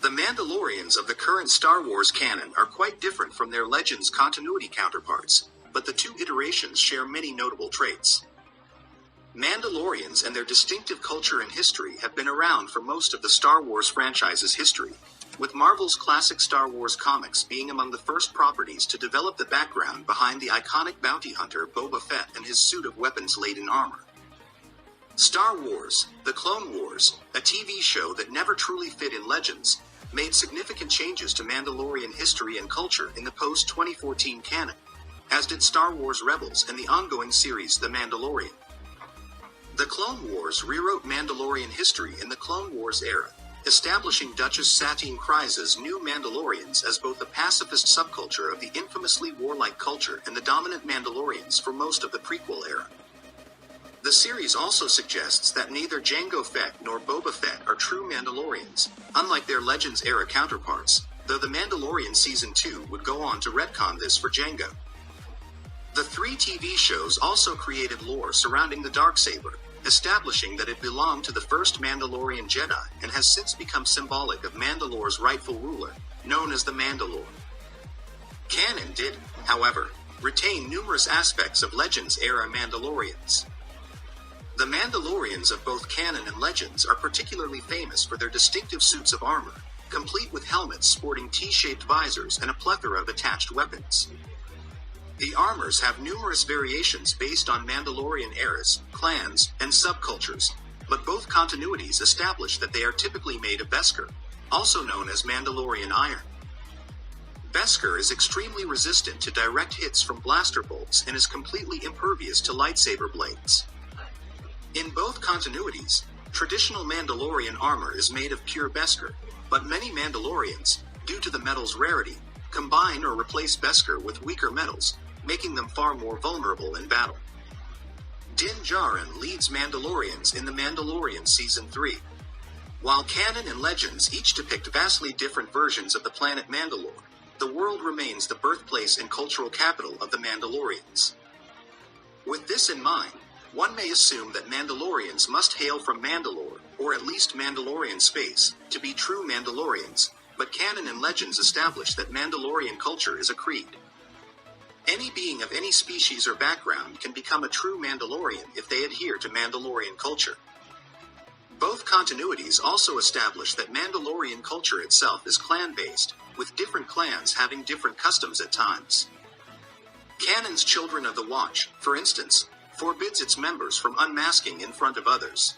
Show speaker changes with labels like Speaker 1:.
Speaker 1: The Mandalorians of the current Star Wars canon are quite different from their Legends continuity counterparts, but the two iterations share many notable traits. Mandalorians and their distinctive culture and history have been around for most of the Star Wars franchise's history, with Marvel's classic Star Wars comics being among the first properties to develop the background behind the iconic bounty hunter Boba Fett and his suit of weapons-laden armor. Star Wars: The Clone Wars, a TV show that never truly fit in Legends, made significant changes to Mandalorian history and culture in the post-2014 canon, as did Star Wars Rebels and the ongoing series The Mandalorian. The Clone Wars rewrote Mandalorian history in the Clone Wars era, establishing Duchess Satine Kryze's new Mandalorians as both a pacifist subculture of the infamously warlike culture and the dominant Mandalorians for most of the prequel era. The series also suggests that neither Jango Fett nor Boba Fett are true Mandalorians, unlike their Legends-era counterparts, though The Mandalorian Season 2 would go on to retcon this for Jango. The 3 TV shows also created lore surrounding the Darksaber, establishing that it belonged to the first Mandalorian Jedi and has since become symbolic of Mandalore's rightful ruler, known as the Mandalore. Canon did, however, retain numerous aspects of Legends-era Mandalorians. The Mandalorians of both Canon and Legends are particularly famous for their distinctive suits of armor, complete with helmets sporting T-shaped visors and a plethora of attached weapons. The armors have numerous variations based on Mandalorian eras, clans, and subcultures, but both continuities establish that they are typically made of Beskar, also known as Mandalorian iron. Beskar is extremely resistant to direct hits from blaster bolts and is completely impervious to lightsaber blades. In both continuities, traditional Mandalorian armor is made of pure Beskar, but many Mandalorians, due to the metal's rarity, combine or replace Beskar with weaker metals, making them far more vulnerable in battle. Din Djarin leads Mandalorians in The Mandalorian Season 3. While Canon and Legends each depict vastly different versions of the planet Mandalore, the world remains the birthplace and cultural capital of the Mandalorians. With this in mind, one may assume that Mandalorians must hail from Mandalore, or at least Mandalorian space, to be true Mandalorians, but Canon and Legends establish that Mandalorian culture is a creed. Any being of any species or background can become a true Mandalorian if they adhere to Mandalorian culture. Both continuities also establish that Mandalorian culture itself is clan-based, with different clans having different customs at times. Canon's Children of the Watch, for instance, forbids its members from unmasking in front of others.